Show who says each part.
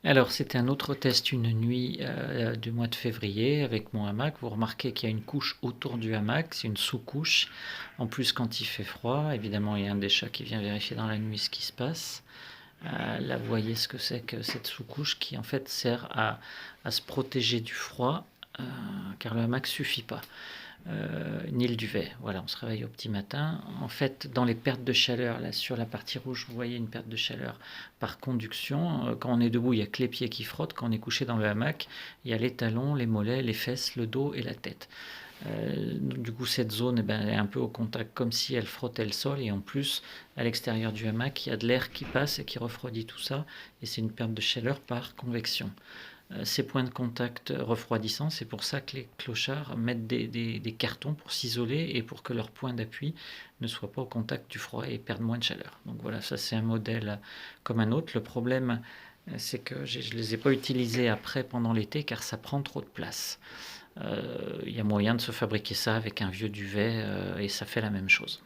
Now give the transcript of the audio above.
Speaker 1: Alors, c'était un autre test une nuit du mois de février avec mon hamac. Vous remarquez qu'il y a une couche autour du hamac, c'est une sous-couche. En plus, quand il fait froid, évidemment, il y a un des chats qui vient vérifier dans la nuit ce qui se passe. Là, vous voyez ce que c'est que cette sous-couche qui, en fait, sert à se protéger du froid, car le hamac suffit pas. Ni le duvet. Voilà, on se réveille au petit matin. En fait, dans les pertes de chaleur, là sur la partie rouge, vous voyez une perte de chaleur par conduction. Quand on est debout, il n'y a que les pieds qui frottent. Quand on est couché dans le hamac, il y a les talons, les mollets, les fesses, le dos et la tête. Du coup, cette zone, elle est un peu au contact, comme si elle frottait le sol. Et en plus, à l'extérieur du hamac, il y a de l'air qui passe et qui refroidit tout ça. Et c'est une perte de chaleur par convection. Ces points de contact refroidissants, c'est pour ça que les clochards mettent des cartons pour s'isoler et pour que leur point d'appui ne soit pas au contact du froid et perdent moins de chaleur. Donc voilà, ça c'est un modèle comme un autre. Le problème, c'est que je ne les ai pas utilisés après pendant l'été car ça prend trop de place. Il y a moyen de se fabriquer ça avec un vieux duvet et ça fait la même chose.